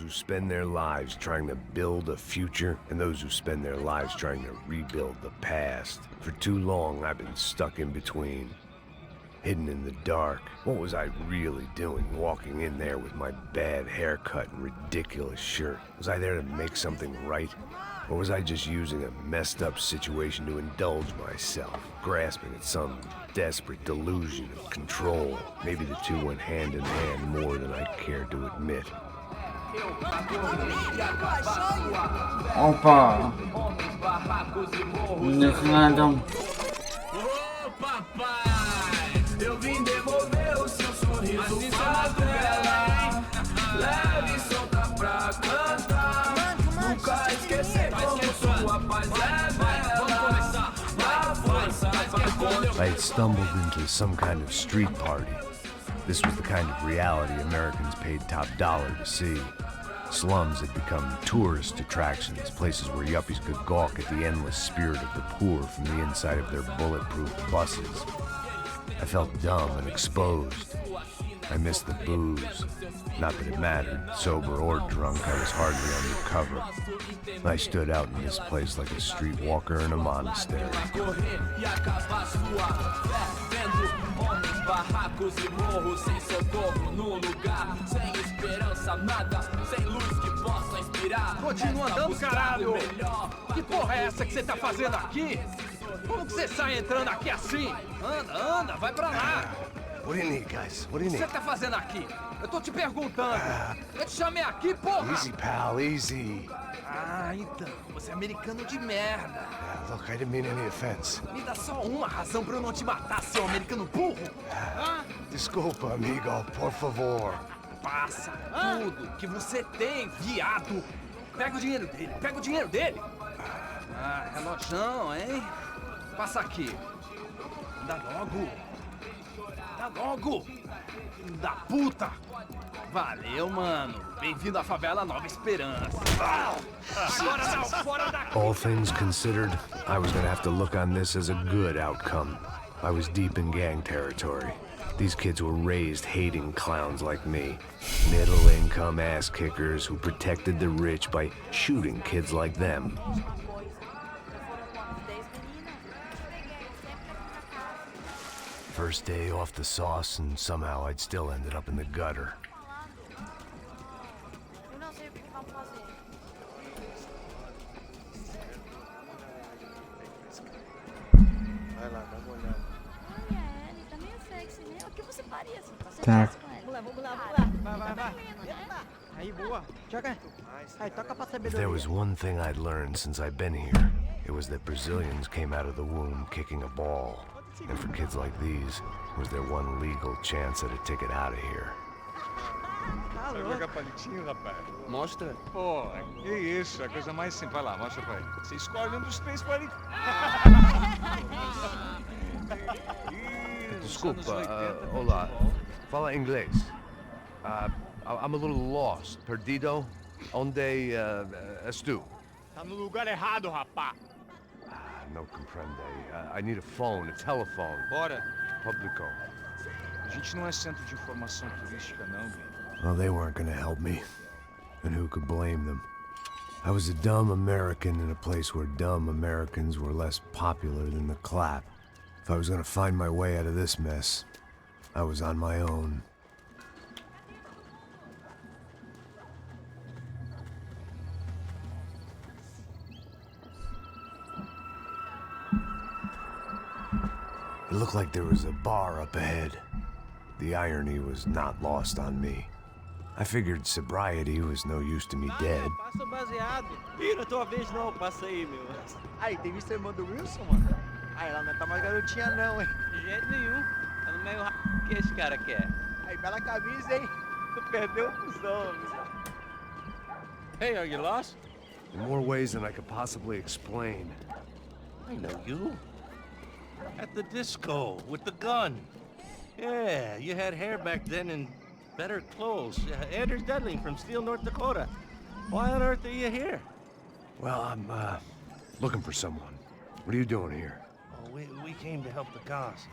who spend their lives trying to build a future and those who spend their lives trying to rebuild the past. For too long, I've been stuck in between. Hidden in the dark. What was I really doing walking in there with my bad haircut and ridiculous shirt? Was I there to make something right? Or was I just using a messed up situation to indulge myself, grasping at some desperate delusion of control? Maybe the two went hand in hand more than I cared to admit. Opa! Nesse nada. Eu vim devolver o seu sorriso favela. Leve e solta pra cantar. Nunca esquecer como sua paz é bela. Na força I had stumbled into some kind of street party. This was the kind of reality Americans paid top dollar to see. Slums had become tourist attractions, places where yuppies could gawk at the endless spirit of the poor from the inside of their bulletproof buses. I felt dumb and exposed. I missed the booze. Not that it mattered, sober or drunk, I was hardly undercover. I stood out in this place like a streetwalker in a monastery. Continua andando, caralho! Que porra é essa que você tá fazendo aqui? Como que você sai entrando aqui assim? Anda, anda, vai pra lá! What do you need, guys? What do you O que need? você tá fazendo aqui? Eu tô te perguntando. Eu te chamei aqui, porra! Easy, pal, easy. Ah, então, você é americano de merda. Look, I didn't mean any offense. Me dá só uma razão pra eu não te matar, seu americano burro. Desculpa, amigo, por favor. Passa tudo que você tem, viado. Pega o dinheiro dele, pega o dinheiro dele. Ah, relojão, hein? Passa aqui. Dá logo. Dá logo. Filho da puta. Valeu, mano. Bem-vindo à favela Nova Esperança. Agora não, fora daqui. All things considered, I was gonna have to look on this as a good outcome. I was deep in gang territory. These kids were raised hating clowns like me. Middle-income ass-kickers who protected the rich by shooting kids like them. First day off the sauce, and somehow I'd still ended up in the gutter. Eu não sei o que vamos fazer. Vai lá, dá uma olhada. Olha, ele tá meio sexy, né? O que você faria se você Tá. tivesse com ele? Vamos lá. Vai. Aí, boa. Joga. Aí, toca pra If sabedoria. there was one thing I'd learned since I've been here, it was that Brazilians came out of the womb kicking a ball. And for kids like these, was their one legal chance at a ticket out of here. Tá Vai louco. jogar palitinho, rapaz? Mostra. Pô, que isso, a coisa mais simples. Vai lá, mostra pra ele. Você escolhe um dos três palitinhos. Desculpa, olá. Fala inglês. I'm a little lost. Perdido? Onde estou? Tá no lugar errado, rapá. No comprende. I need a phone, a telephone. Bora. Publico. A gente não é centro de informação turística, não, velho. Well, they weren't gonna help me. And who could blame them? I was a dumb American in a place where dumb Americans were less popular than the clap. If I was gonna find my way out of this mess, I was on my own. It looked like there was a bar up ahead. The irony was not lost on me. I figured sobriety was no use to me dead. Passa o baseado. Ih, não é tua vez não, passa aí, meu. Aí, tem visto a irmã do Wilson, mano? Aí, ela não tá mais garotinha não, hein? De jeito nenhum. Tá no meio que esse cara quer. Aí, bela camisa, hein? Tu perdeu o cuzão, Hey, are you lost? In more ways than I could possibly explain. I know you. At the disco, with the gun. Yeah, you had hair back then and better clothes. Anders Dudley from Steele, North Dakota. Why on earth are you here? Well, I'm, looking for someone. What are you doing here? Oh, we came to help the cause.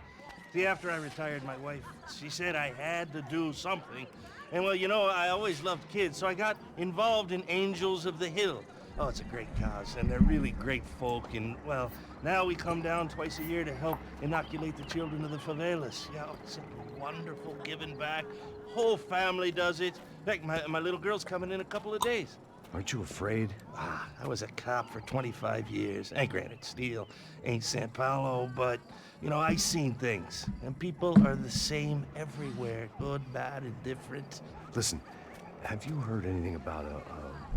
See, after I retired, my wife, she said I had to do something. And well, you know, I always loved kids, so I got involved in Angels of the Hill. Oh, it's a great cause, and they're really great folk. And, well, now we come down twice a year to help inoculate the children of the favelas. Yeah, oh, it's a wonderful giving back. Whole family does it. In fact, my little girl's coming in a couple of days. Aren't you afraid? I was a cop for 25 years. And granted, Steel ain't San Paulo, but, you know, I seen things. And people are the same everywhere. Good, bad, and different. Listen, have you heard anything about a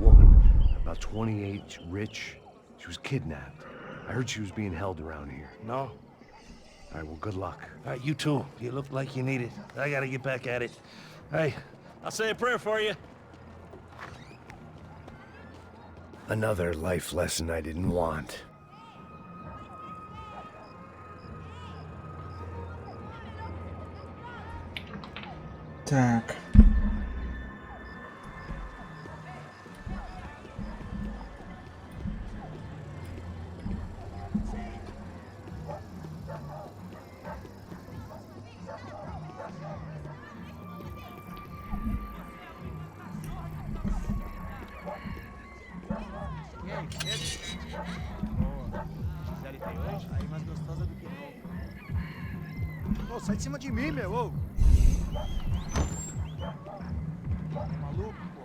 woman, about 28, rich? She was kidnapped. I heard she was being held around here. No? All right, well, good luck. All right, you too. You look like you need it. I gotta get back at it. Hey, I'll say a prayer for you. Another life lesson I didn't want. Так. Aí mais gostosa do que novo. Ô, sai de cima de mim, meu, ô! Maluco, pô.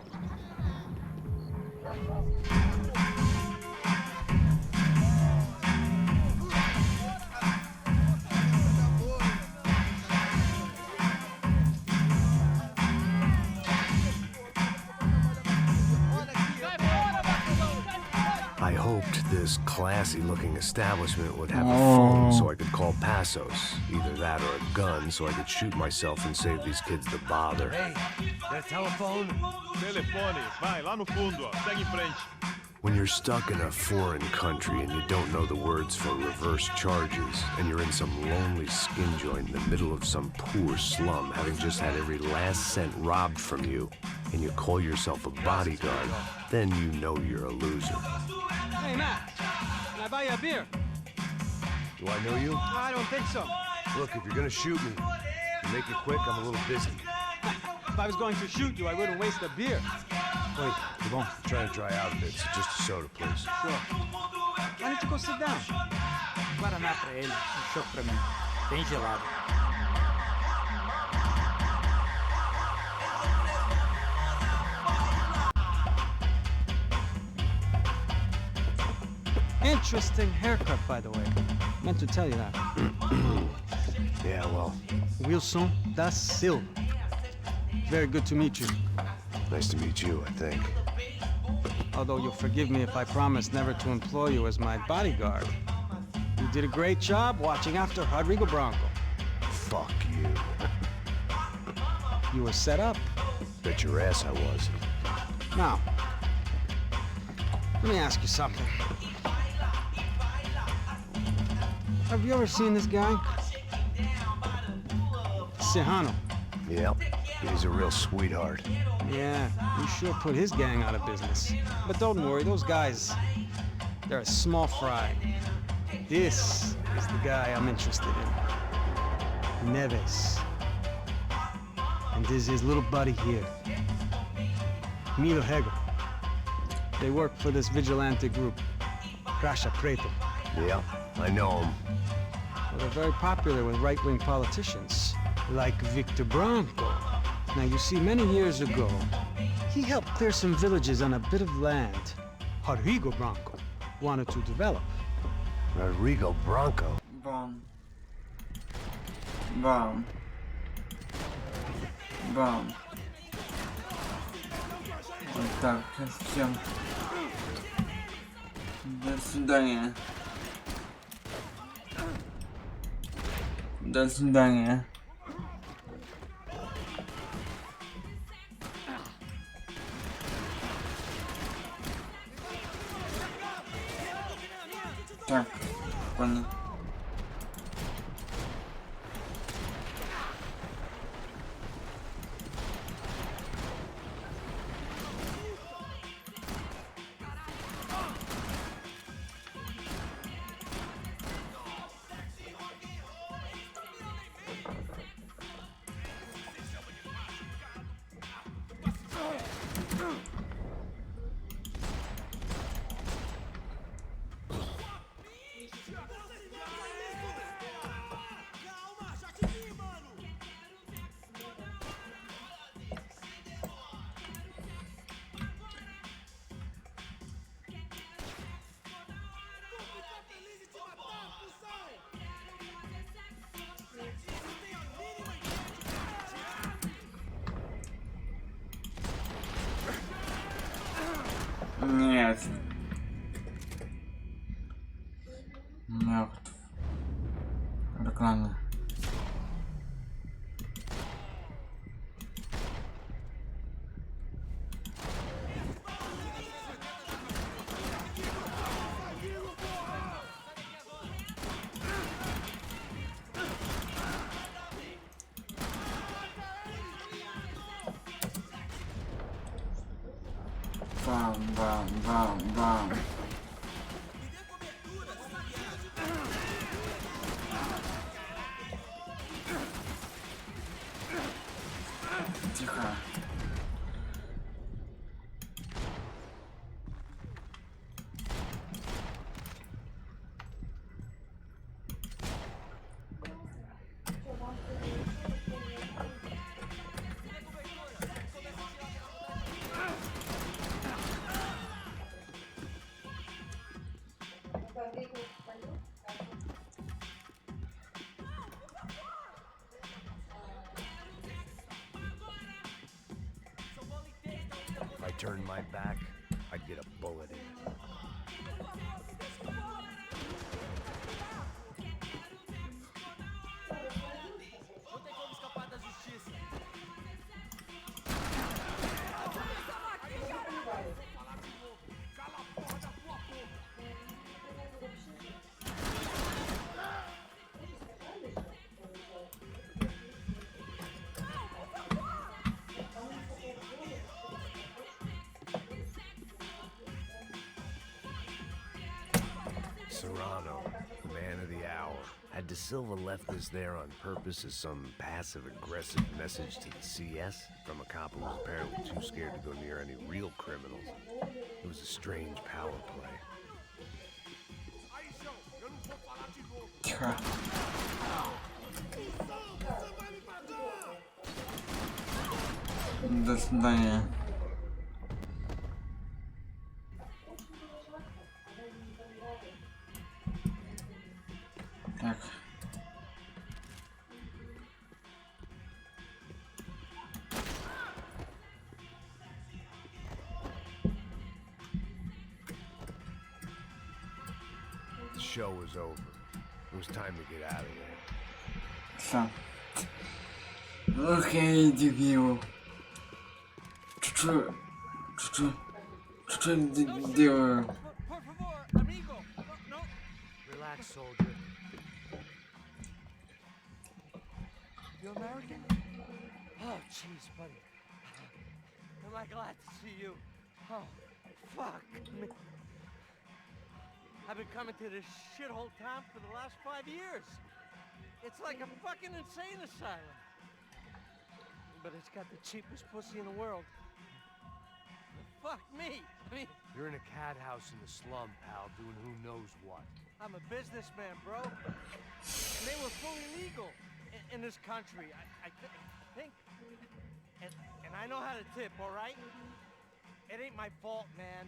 I hoped this classy-looking establishment would have a phone so I could call Passos. Either that or a gun so I could shoot myself and save these kids the bother. Hey, got a telephone? Telefone, vai, lá no fundo, ó. Segue em frente. When you're stuck in a foreign country and you don't know the words for reverse charges, and you're in some lonely skin joint in the middle of some poor slum, having just had every last cent robbed from you, and you call yourself a bodyguard, then you know you're a loser. Hey, Matt, can I buy you a beer? Do I know you? I don't think so. Look, if you're gonna shoot me, to make it quick, I'm a little busy. If I was going to shoot you, I wouldn't waste a beer. Wait, come on. I'm trying to dry out a bit, so just a soda, please. Sure. Why don't you go sit down? Guaraná pra ele, chopp pra mim. Bem gelado. Interesting haircut, by the way. Meant to tell you that. Yeah, well, Wilson da Silva. Very good to meet you. nice to meet you, I think. Although you'll forgive me if I promise never to employ you as my bodyguard. You did a great job watching after Rodrigo Branco. Fuck you. You were set up. Bet your ass I was. Now, let me ask you something. Have you ever seen this guy? Serrano. Yep, he's a real sweetheart. Yeah, you sure put his gang out of business. But don't worry, those guys, they're a small fry. This is the guy I'm interested in. Neves. And this is his little buddy here. Milo Hegel. They work for this vigilante group, Crasha Preto. Yep, I know him. Well, they're very popular with right-wing politicians, like Victor Branco. Now, you see, many years ago, he helped clear some villages on a bit of land Rodrigo Branco wanted to develop. Rodrigo Branco? Bom. Bom. Bom. Вот так, всем. До свидания. До свидания. Так, понял. называется. Мертв. Реклама. Бам, бам, бам, бам. Тихо. If I turned my back, I'd get a bullet in it. Serrano, the man of the hour. Had De Silva left this there on purpose as some passive-aggressive message to the CS from a cop who was apparently too scared to go near any real criminals? It was a strange power play. Тихо. До свидания. Так. The show was over. It was time to get out of there. Все. Ох, я дебил. Что делаю? Relax, soldier. You American? Oh, jeez, buddy. Am I glad to see you? Oh, fuck me. I've been coming to this shithole town for the last 5 years. It's like a fucking insane asylum. But it's got the cheapest pussy in the world. Fuck me. I mean, You're in a cat house in the slum, pal, doing who knows what. I'm a businessman, bro. And they were fully legal in this country. I think. And I know how to tip, all right? It ain't my fault, man.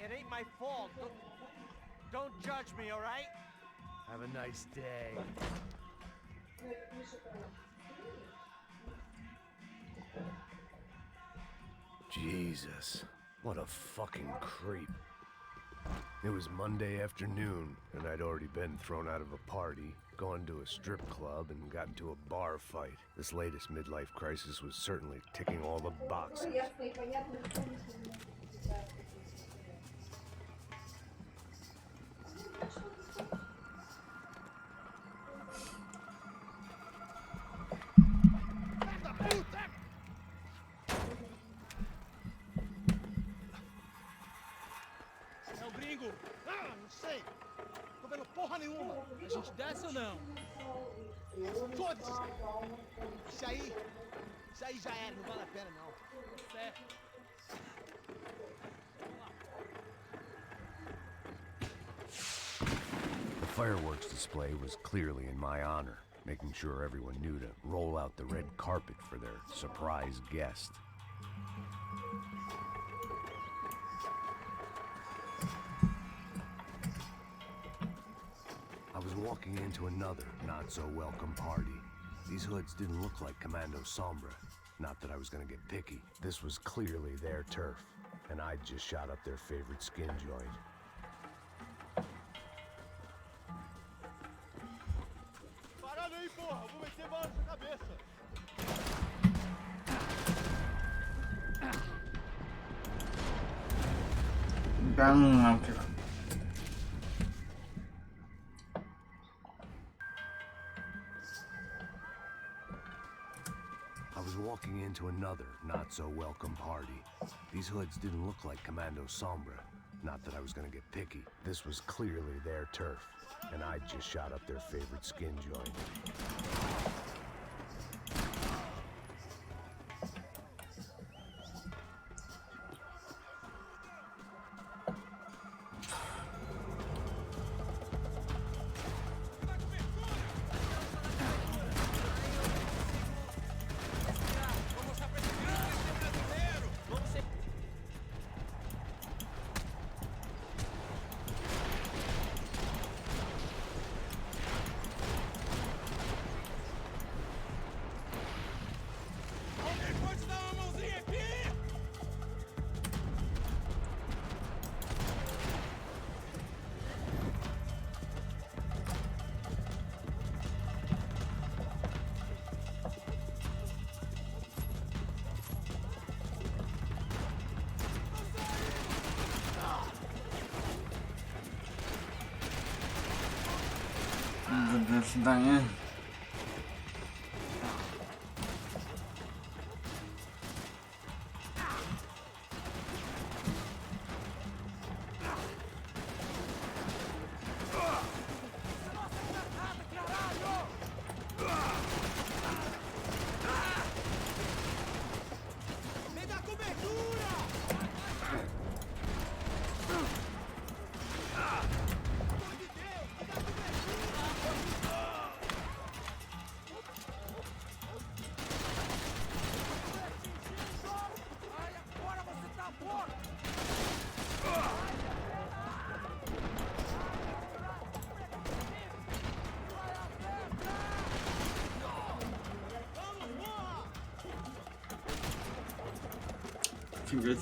It ain't my fault. Don't judge me, all right? Have a nice day. Jesus, what a fucking creep. It was Monday afternoon, and I'd already been thrown out of a party, gone to a strip club, and got into a bar fight. This latest midlife crisis was certainly ticking all the boxes. Porra nenhuma! A gente desce ou não? Foda-se! Isso aí já era, não vale a pena não. Certo. The fireworks display was clearly in my honor, making sure everyone knew to roll out the red carpet for their surprise guest. I was walking into another not-so-welcome party. These hoods didn't look like Commando Sombra. Not that I was gonna get picky. This was clearly their turf. and I just shot up their favorite skin joint. Parada aí, porra! Vou meter bala na sua cabeça! I was walking into another not-so-welcome party. These hoods didn't look like Commando Sombra. Not that I was gonna get picky. This was clearly their turf, and I just shot up their favorite skin joint. До свидания. Good.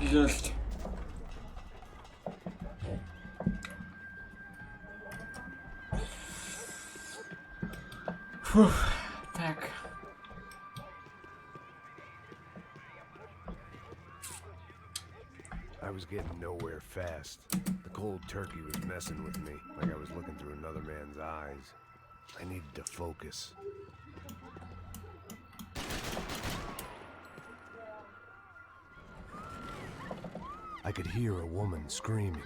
Just так. I was getting nowhere fast. The cold turkey was messing with me, like I was looking through another man's eyes. I needed to focus. I could hear a woman screaming.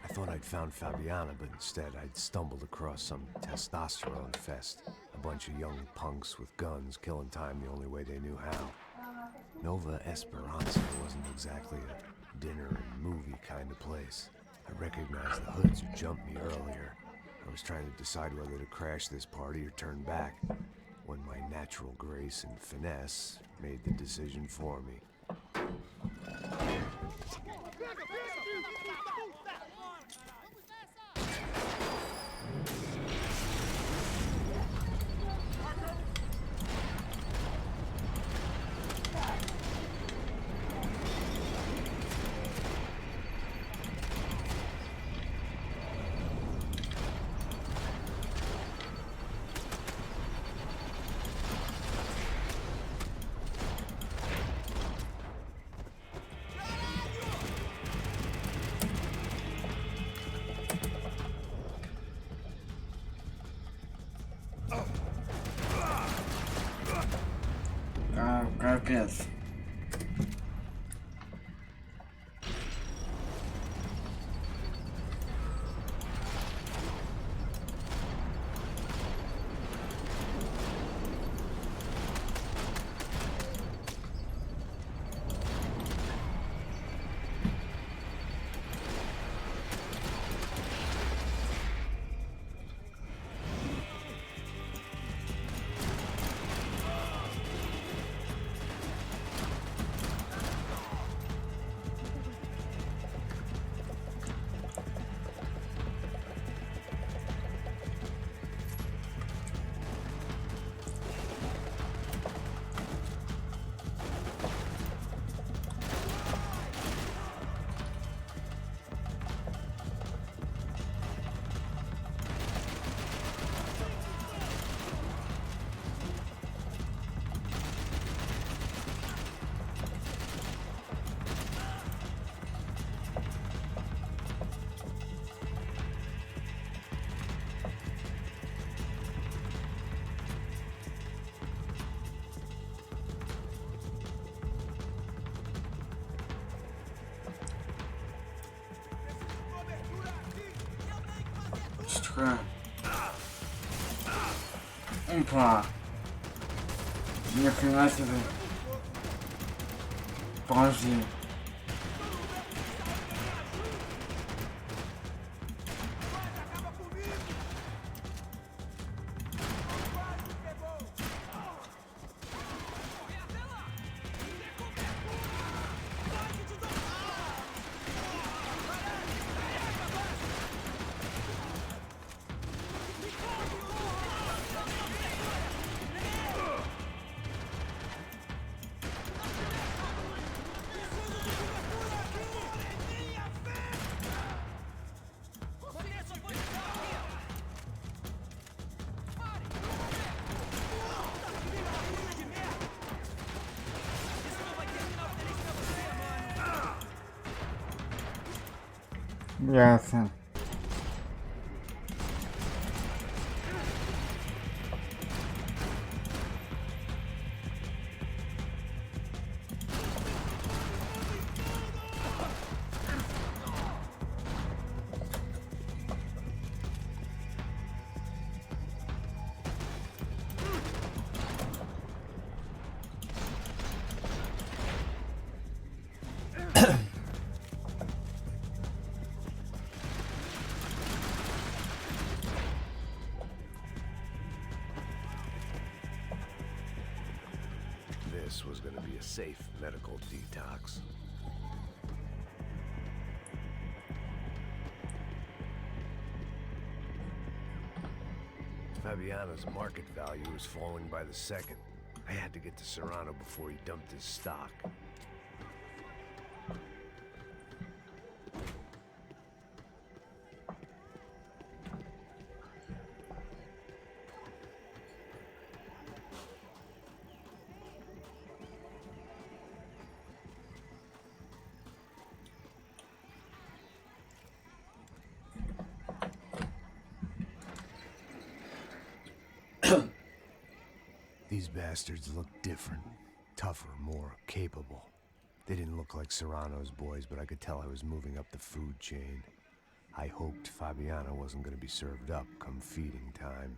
I thought I'd found Fabiana, but instead I'd stumbled across some testosterone fest. A bunch of young punks with guns killing time the only way they knew how. Nova Esperanza wasn't exactly a dinner and movie kind of place. I recognized the hoods who jumped me earlier. I was trying to decide whether to crash this party or turn back, when my natural grace and finesse made the decision for me. такое. Опа. Ни хрена себе. Подожди. Ясно. This was gonna be a safe medical detox. Fabiano's market value was falling by the second. I had to get to Serrano before he dumped his stock. These bastards looked different, tougher, more capable. They didn't look like Serrano's boys, but I could tell I was moving up the food chain. I hoped Fabiano wasn't going to be served up come feeding time.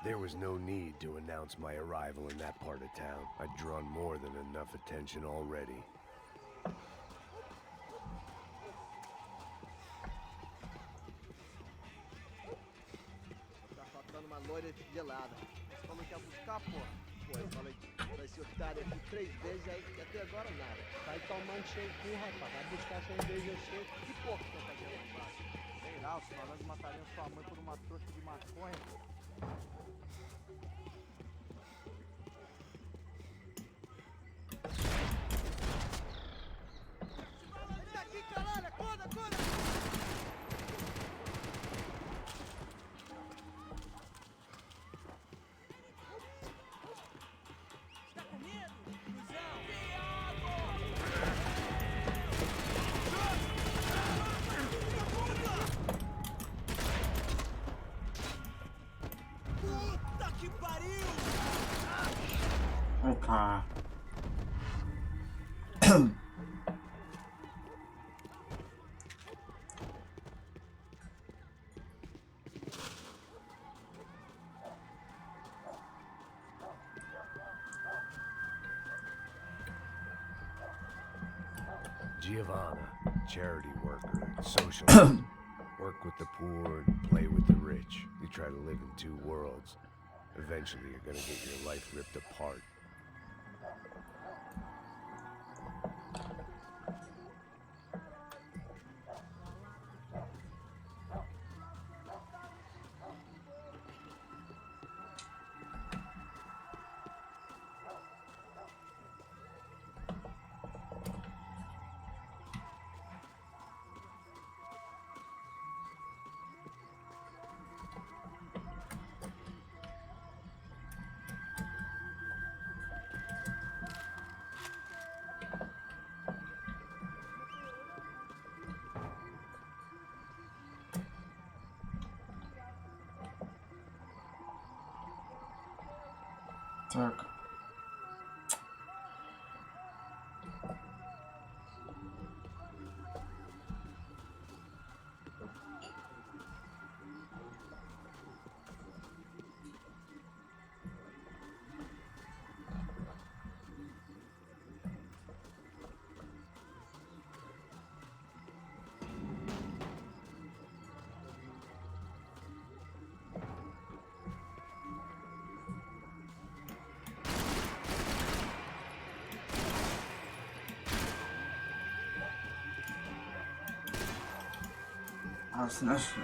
There was no need to announce my arrival in that part of town. I'd drawn more than enough attention already. Tá faltando uma loira gelada. Você falou que ia buscar, pô? Pô, eu falei pra esse otário aqui 3 vezes aí e até agora nada. Vai tomando cheio cu, rapaz. Vai buscar cerveja cheia. Que porra que tá fazendo lá embaixo? Sei lá, os malandros matariam sua mãe por uma trouxa de maconha, pô. Opa. Giovanna, charity worker, social. Work with the poor and play with the rich. You try to live in two worlds. Eventually, you're gonna get your life ripped apart. Так. Нашли.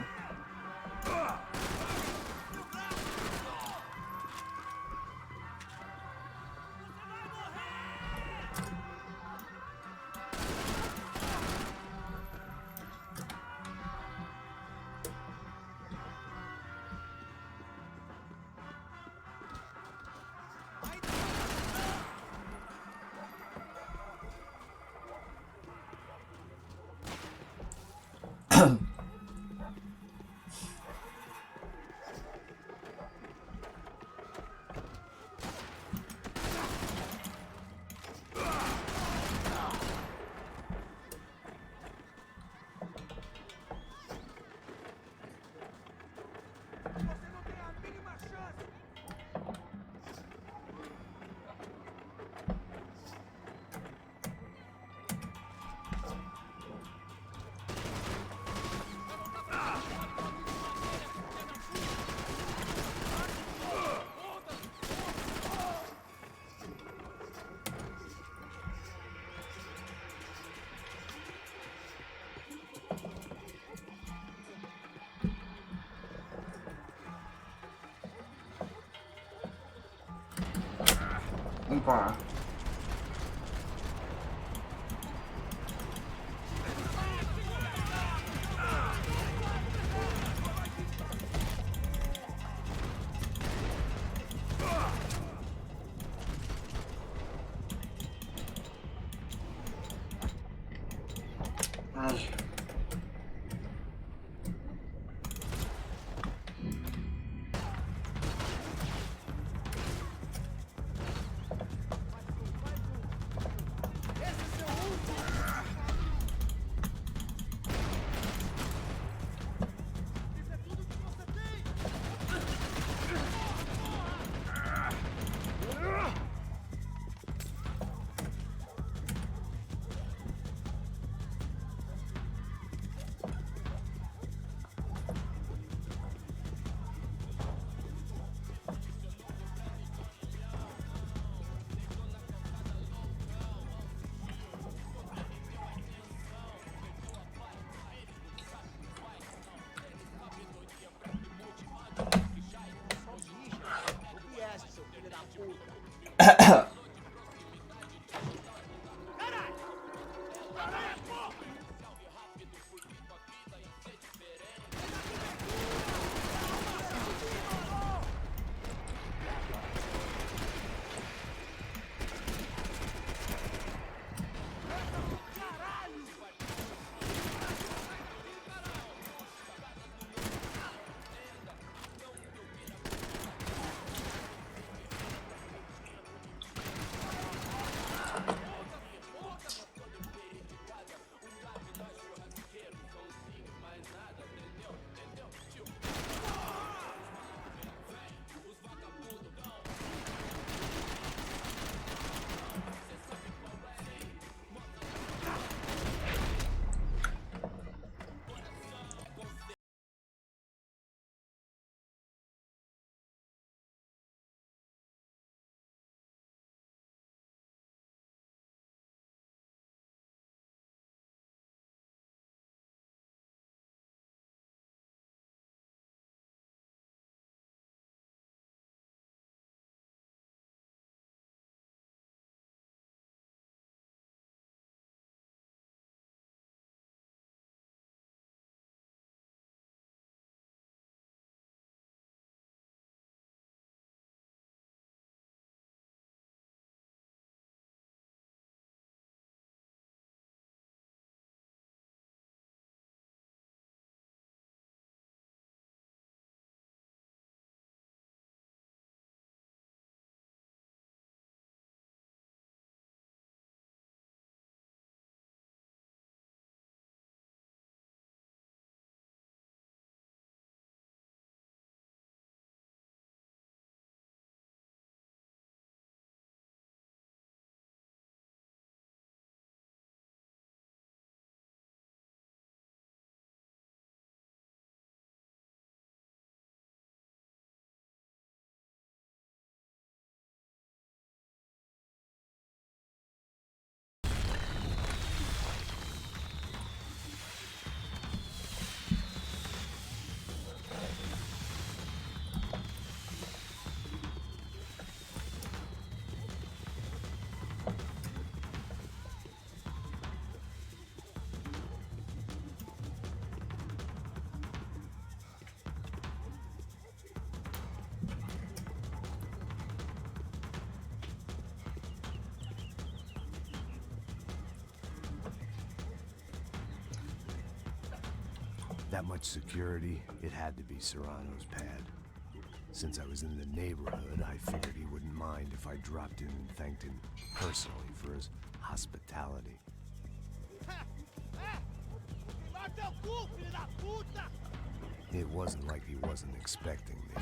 Опа. Ай. that much security, it had to be Serrano's pad. Since I was in the neighborhood, I figured he wouldn't mind if I dropped in and thanked him personally for his hospitality. It wasn't like he wasn't expecting me.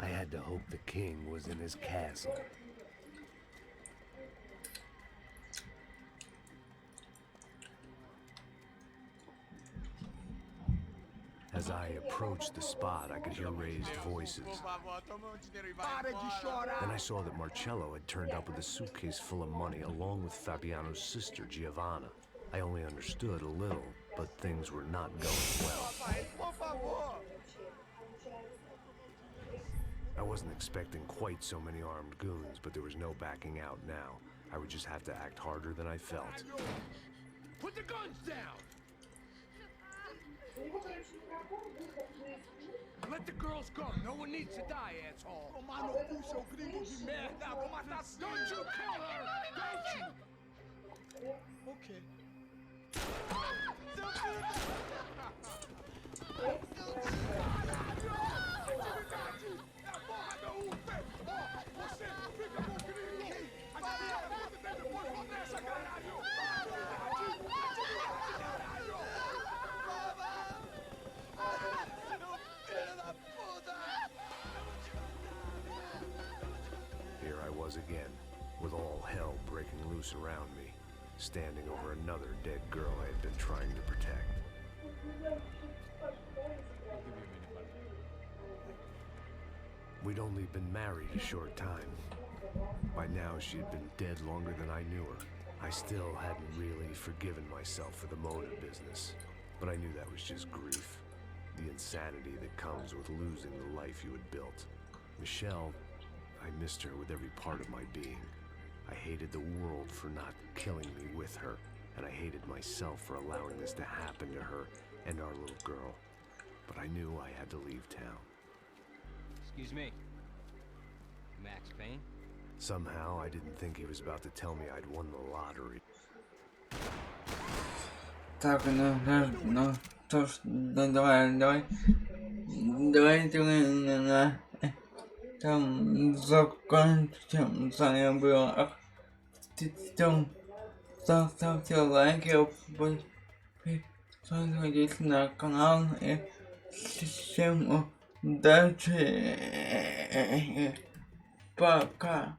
I had to hope the king was in his castle. As I approached the spot, I could hear raised voices. Then I saw that Marcello had turned up with a suitcase full of money, along with Fabiano's sister, Giovanna. I only understood a little, but things were not going well. I wasn't expecting quite so many armed goons, but there was no backing out now. I would just have to act harder than I felt. Put the guns down! Let the girls go. No one needs to die, asshole. Don't you kill her! Don't you? Okay. Here I was again, with all hell breaking loose around me, standing over another dead girl I had been trying to protect. We'd only been married a short time. By now, she had been dead longer than I knew her. I still hadn't really forgiven myself for the motive business, but I knew that was just grief. The insanity that comes with losing the life you had built. Michelle, I missed her with every part of my being. I hated the world for not killing me with her, and I hated myself for allowing this to happen to her and our little girl. But I knew I had to leave town. Excuse me. Max Payne? Somehow, I didn't think he was about to tell me I'd won the lottery. Так, ну, то ж, давай там закончим с было. Ставьте лайки, подписывайтесь на канал и всем удачи. Пока.